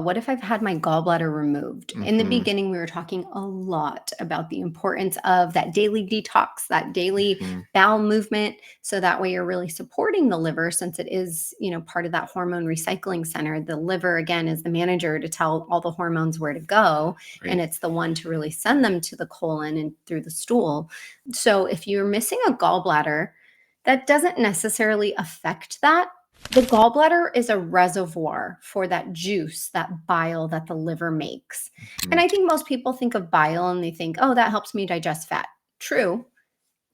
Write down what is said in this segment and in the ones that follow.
What if I've had my gallbladder removed? In the Mm-hmm. beginning, we were talking a lot about the importance of that daily detox, that daily Mm-hmm. bowel movement. So that way you're really supporting the liver since it is, part of that hormone recycling center. The liver, again, is the manager to tell all the hormones where to go. And Right. it's the one to really send them to the colon and through the stool. So if you're missing a gallbladder, that doesn't necessarily affect that. The gallbladder is a reservoir for that juice, that bile that the liver makes. Mm-hmm. And I think most people think of bile and they think, oh, that helps me digest fat. True.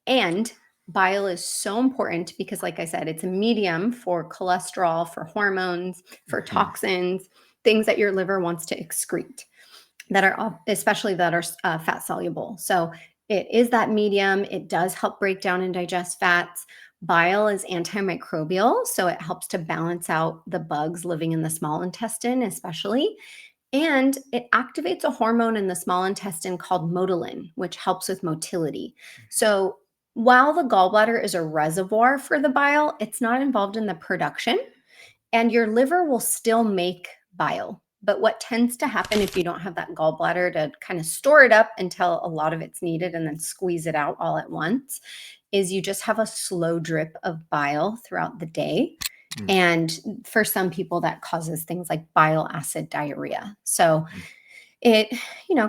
And bile is so important because, like I said, it's a medium for cholesterol, for hormones, for Mm-hmm. toxins, things that your liver wants to excrete that are, especially that are fat soluble. So it is that medium. It does help break down and digest fats. Bile is antimicrobial, so it helps to balance out the bugs living in the small intestine, especially. And it activates a hormone in the small intestine called motilin, which helps with motility. So while the gallbladder is a reservoir for the bile, it's not involved in the production, and your liver will still make bile. But what tends to happen if you don't have that gallbladder to kind of store it up until a lot of it's needed and then squeeze it out all at once is you just have a slow drip of bile throughout the day. And for some people, that causes things like bile acid diarrhea. So it,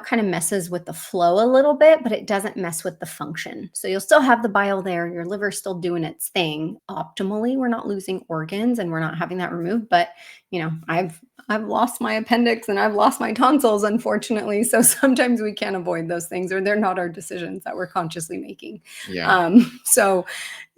kind of messes with the flow a little bit, but it doesn't mess with the function. So you'll still have the bile there. Your liver's still doing its thing. Optimally, we're not losing organs and we're not having that removed. But, I've lost my appendix and I've lost my tonsils, unfortunately. So sometimes we can't avoid those things, or they're not our decisions that we're consciously making. Yeah. So,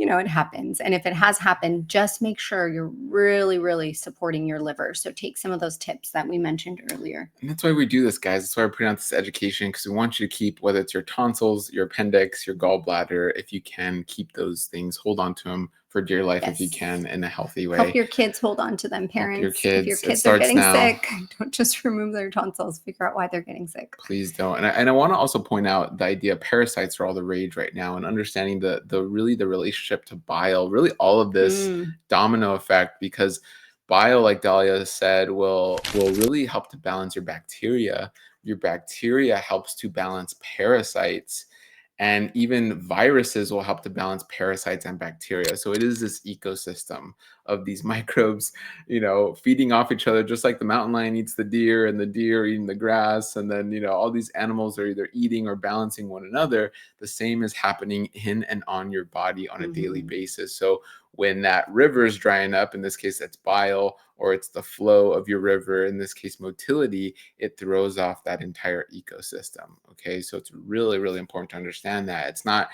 it happens. And if it has happened, just make sure you're really, really supporting your liver. So take some of those tips that we mentioned earlier. And that's why we do this, guys. That's why we're putting out this education, because we want you to keep, whether it's your tonsils, your appendix, your gallbladder, if you can, keep those things, hold on to them for dear life if you Yes. can, in a healthy Help way. your kids hold on to them, Help your parents. If your kids. It kids are starts getting now. sick, don't just remove their tonsils. Figure out why they're getting sick. Please don't. And I want to also point out the idea of parasites are all the rage right now, and understanding the relationship to bile, really all of this Mm. domino effect, because bile, like Dahlia said, will really help to balance your bacteria. Your bacteria helps to balance parasites, and even viruses will help to balance parasites and bacteria. So it is this ecosystem of these microbes, feeding off each other, just like the mountain lion eats the deer and the deer eating the grass. And then, all these animals are either eating or balancing one another. The same is happening in and on your body on a daily Mhm. basis. So when that river is drying up, in this case, that's bile, or it's the flow of your river, in this case, motility, it throws off that entire ecosystem. Okay. So it's really, really important to understand that. It's not,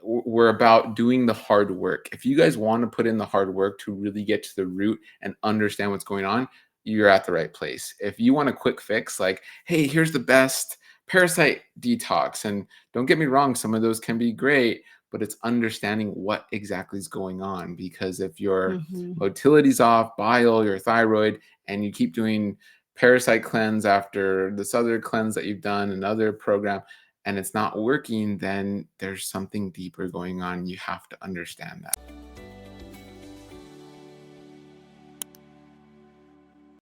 we're about doing the hard work. If you guys want to put in the hard work to really get to the root and understand what's going on, you're at the right place. If you want a quick fix, like, hey, here's the best parasite detox, and don't get me wrong, some of those can be great, but it's understanding what exactly is going on. Because if your Mhm. motility's off, bile, your thyroid, and you keep doing parasite cleanse after this other cleanse that you've done, another program, and it's not working, then there's something deeper going on. You have to understand that.